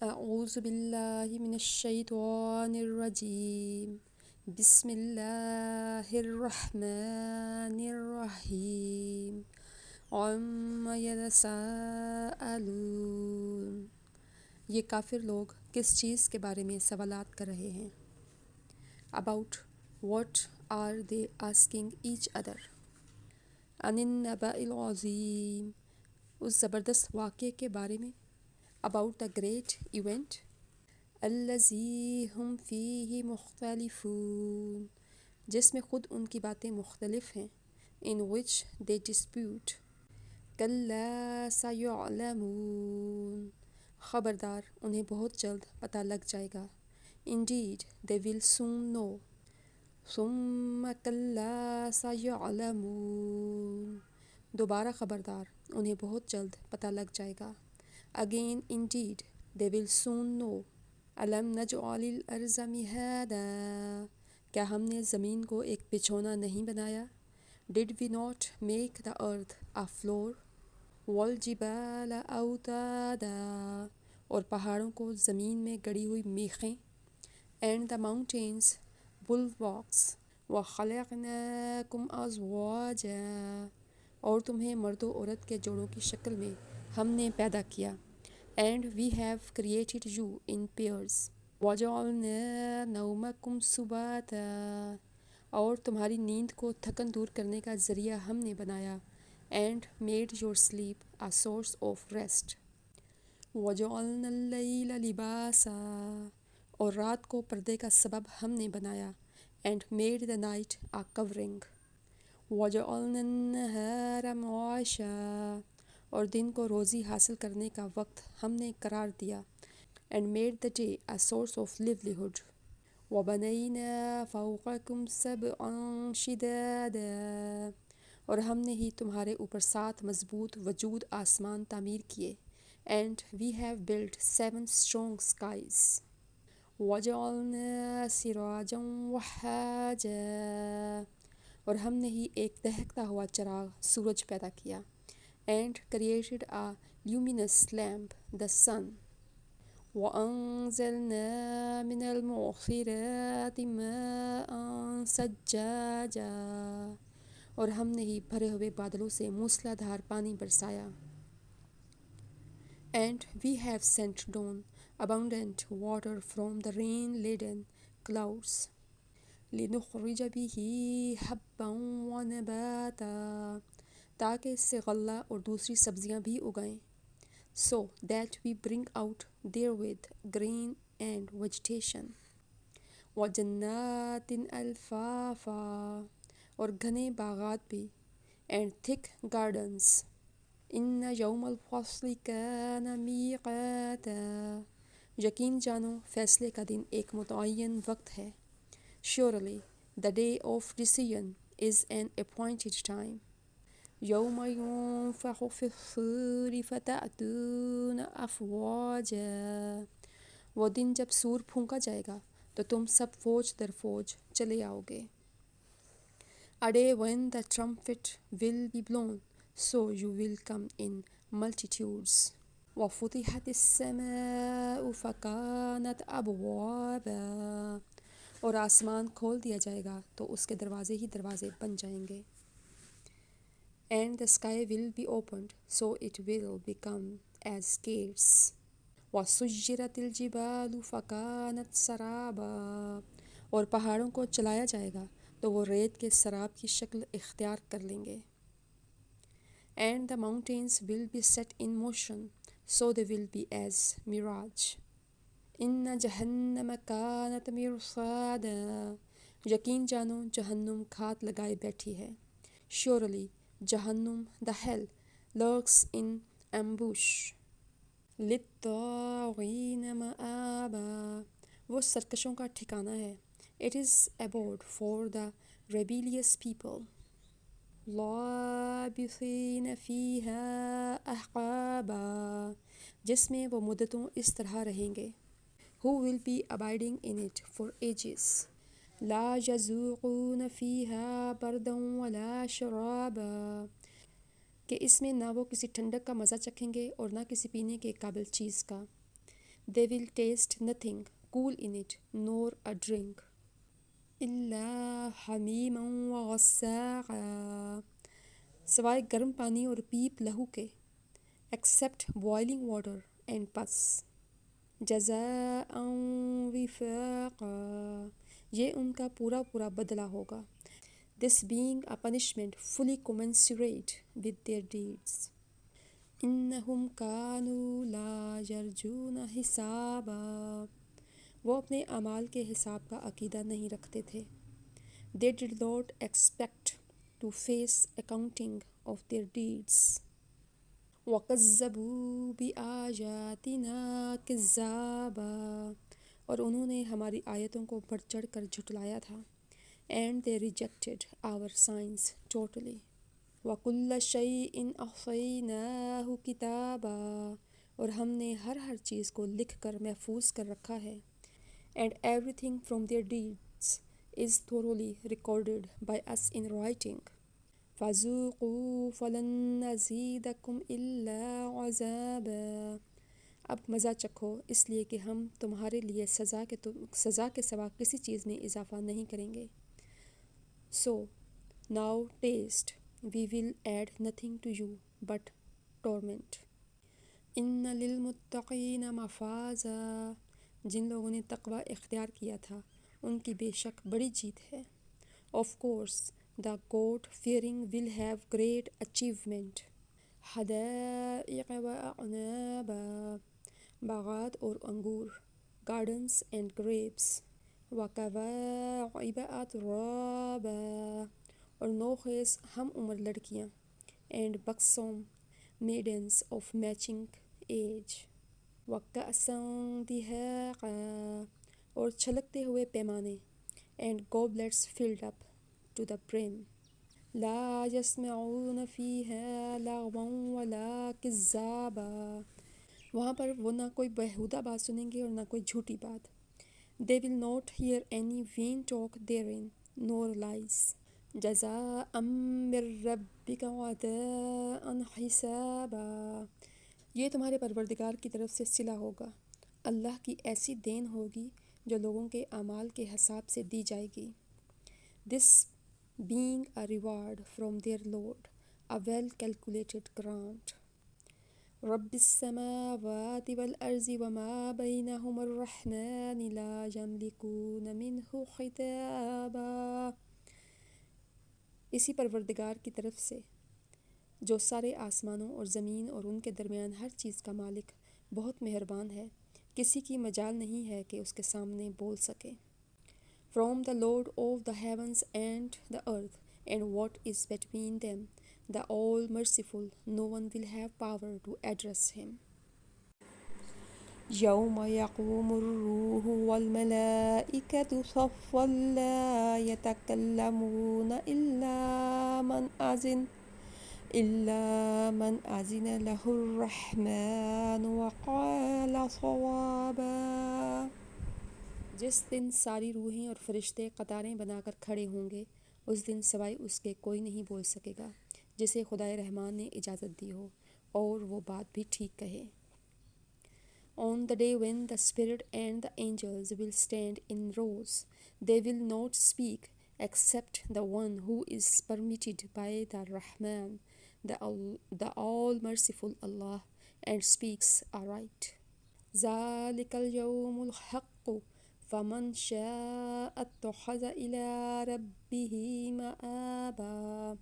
اعوذ باللہ من الشیطان الرجیم بسم اللہ الرحمن الرحیم عم یتساءلون، یہ کافر لوگ کس چیز کے بارے میں سوالات کر رہے ہیں؟ About what are they asking each other؟ عن النبأ العظیم، اس زبردست واقعے کے بارے میں. About the great event الذی ہم فیہ مختلفون، جس میں خود ان کی باتیں مختلف ہیں. In which they dispute. کلا سیعلمون، خبردار انہیں بہت جلد پتہ لگ جائے گا. Indeed they will soon know. ثم کلا سیعلمون، دوبارہ خبردار انہیں بہت جلد پتہ لگ جائے گا. Again indeed they will soon know. أَلَمْ نَجْعَلِ الْأَرْضَ مِهَادًا، کیا ہم نے زمین کو ایک بچھونا نہیں بنایا؟ Did we not make the earth a floor؟ وَالْجِبَالَ أَوْتَادًا، اور پہاڑوں کو زمین میں گڑی ہوئی میخیں. And the mountains bulwarks. وَخَلَقْنَاكُمْ أَزْوَاجًا، اور تمہیں مرد و عورت کے جوڑوں کی شکل میں ہم نے پیدا کیا. And we have created you in pairs. وَجَعَلْنَا نَوْمَكُمْ سُبَاتًا، اور تمہاری نیند کو تھکن دور کرنے کا ذریعہ ہم نے بنایا. And made your sleep a source of rest. وَجَعَلْنَا اللَّيْلَ لِبَاسًا، اور رات کو پردے کا سبب ہم نے بنایا. And made the night a covering. وَجَعَلْنَا النَّهَارَ مَعَاشًا، اور دن کو روزی حاصل کرنے کا وقت ہم نے قرار دیا. And made the day a source of livelihood. وَبَنَيْنَا فَوْقَكُمْ سَبْعًا شِدَادًا، اور ہم نے ہی تمہارے اوپر 7 مضبوط وجود آسمان تعمیر کیے. And we have built 7 strong skies. وَجَعَلْنَا سِرَاجًا وَهَّاجًا، اور ہم نے ہی ایک دہکتا ہوا چراغ سورج پیدا کیا. And created a luminous lamp, the sun. وَأَنزَلْنَا مِنَ الْمُعْصِرَاتِ مَاءً ثَجَّاجًا، اور ہم نے ہی بھرے ہوئے بادلوں سے موسلا دھار پانی برسایا. And we have sent down abundant water from the rain-laden clouds. لِنُخْرِجَ بِهِ حَبًّا وَنَبَاتًا، تاکہ اس سے غلہ اور دوسری سبزیاں بھی اگائیں. So that we bring out therewith grain and vegetation. وَجَنَّاتٍ أَلْفَافًا، اور گھنے باغات بھی. And thick gardens. إِنَّ يَوْمَ الْفَصْلِ كَانَ مِيقَاتًا، یقین جانو فیصلے کا دن ایک متعین وقت ہے. Surely the day of decision is an appointed time. يَوْمَ يُنفَخُ فِي الصُّورِ فَتَأْتُونَ أَفْوَاجًا، وہ دن جب سور پھونکا جائے گا تو تم سب فوج در فوج چلے آؤ گے. A day when the trumpet will be blown, so you will come in multitudes. وَفُتِحَتِ السَّمَاءُ فَكَانَتْ أَبْوَابًا، اور آسمان کھول دیا جائے گا تو اس کے دروازے ہی دروازے بن جائیں گے. And the sky will be opened, so it will become as gates. وَسُيِّرَتِ الْجِبَالُ فَكَانَتْ سَرَابًا، اور پہاڑوں کو چلایا جائے گا تو وہ ریت کے سراب کی شکل اختیار کر لیں گے. And the mountains will be set in motion, so they will be as mirage. إِنَّ جَهَنَّمَ كَانَتْ مِرْصَادًا، یقین جانو جہنم گھات لگائے بیٹھی ہے. Surely جہنم, the hell, lurks in ambush. لِلطَّاغِينَ مَآبًا، وہ سرکشوں کا ٹھکانہ ہے. It is abode for the rebellious people. لَابِثِينَ فِيهَا أَحْقَابًا، جس میں وہ مدتوں اس طرح رہیں گے. Who will be abiding in it for ages. لَا يَذُوقُونَ فِيهَا بَرْدًا وَلَا شَرَابًا، کہ اس میں نہ وہ کسی ٹھنڈک کا مزہ چکھیں گے اور نہ کسی پینے کے قابل چیز کا. They will taste nothing cool in it, nor a drink. إلا حمیما وغساقا سوائے گرم پانی اور پیپ لہو کے. Except boiling water and pus. جزاء وفاقا یہ ان کا پورا پورا بدلہ ہوگا. This being a punishment fully commensurate with their deeds. إنهم كانوا لا يرجون حسابا وہ اپنے اعمال کے حساب کا عقیدہ نہیں رکھتے تھے. They did not expect to face accounting of their deeds. وَكَذَّبُوا بِآيَاتِنَا كِذَّابًا اور انہوں نے ہماری آیتوں کو بڑھ چڑھ کر جھٹلایا تھا. And they rejected our signs totally. وَكُلَّ شَيْءٍ أَحْصَيْنَاهُ كِتَابًا اور ہم نے ہر چیز کو لکھ کر محفوظ کر رکھا ہے. And everything from their deeds is thoroughly recorded by us in writing. فَذُوقُوا فَلَن نَّزِيدَكُمْ إِلَّا عَذَابًا اب مزہ چکھو اس لیے کہ ہم تمہارے لیے سزا کے سوا کسی چیز میں اضافہ نہیں کریں گے. So, now taste, we will add nothing to you but torment. إِنَّ لِلْمُتَّقِينَ مَفَازًا جن لوگوں نے تقوی اختیار کیا تھا ان کی بے شک بڑی جیت ہے. Of course, the God-fearing will have great achievement. حدائق وأعنابا باغات اور انگور. Gardens and grapes. وَكَوَاعِبَ أَتْرَابًا اور نوخیز ہم عمر لڑکیاں. And buxom maidens of matching age. وَكَأْسًا دِهَاقًا اور چھلکتے ہوئے پیمانے. And goblets filled up to the brim. لا يسمعون فيها لغوا ولا كذابا وہاں پر وہ نہ کوئی بیہودہ بات سنیں گے اور نہ کوئی جھوٹی بات. They will not hear any vain talk therein, nor lies. جزاء من ربك عطاء حسابا یہ تمہارے پروردگار کی طرف سے صلہ ہوگا. اللہ کی ایسی دین ہوگی جو لوگوں کے اعمال کے حساب سے دی جائے گی. This being a reward from their Lord, a well calculated grant. رب السماوات والأرض وما بينهما الرحمن لا يملكون منه خطابا اسی پروردگار کی طرف سے جو سارے آسمانوں اور زمین اور ان کے درمیان ہر چیز کا مالک بہت مہربان ہے کسی کی مجال نہیں ہے کہ اس کے سامنے بول سکے. From the Lord of the heavens and the earth and what is between them, the all-merciful, no one will have power to address him. يوم يقوم الروح والملائكة صفا لا يتكلمون إلا من أذن له الرحمن وقال صوابا جس دن ساری روحیں اور فرشتے قطاریں بنا کر کھڑے ہوں گے اس دن سوائے اس کے کوئی نہیں بول سکے گا جسے خدائے رحمان نے اجازت دی ہو اور وہ بات بھی ٹھیک کہے. On the day when the Spirit and the angels will stand in rows, they will not speak except the one who is permitted by the Rahman, the all-merciful Allah, and speaks aright. ذَلِكَ الْيَوْمُ الْحَقُّ فَمَنْ شَاءَ اتَّخَذَ إِلَىٰ رَبِّهِ مَآبًا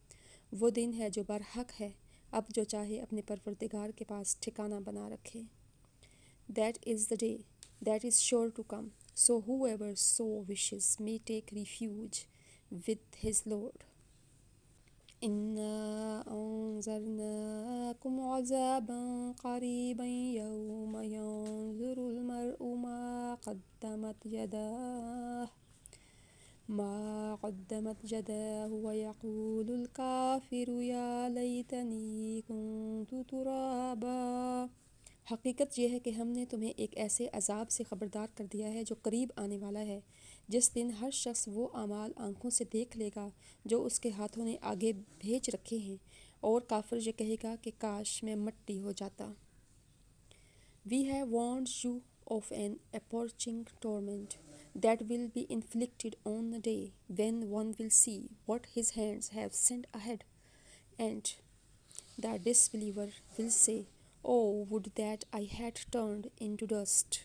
وہ دن ہے جو برحق ہے اب جو چاہے اپنے پروردگار کے پاس ٹھکانہ بنا رکھے. That is the day that is sure to come, so whoever so wishes may take refuge with his Lord. إِنَّا أَنذَرْنَاكُمْ عَذَابًا قَرِيبًا يَوْمَ يَنظُرُ الْمَرْءُ ما قدمت يداه ويقول الكافر يا ليتني كنت ترابا حقیقت یہ ہے کہ ہم نے تمہیں ایک ایسے عذاب سے خبردار کر دیا ہے جو قریب آنے والا ہے جس دن ہر شخص وہ اعمال آنکھوں سے دیکھ لے گا جو اس کے ہاتھوں نے آگے بھیج رکھے ہیں اور کافر یہ کہے گا کہ کاش میں مٹی ہو جاتا. We have warned you of an approaching torment that will be inflicted on the day when one will see what his hands have sent ahead, and the disbeliever will say, "Oh, would that I had turned into dust."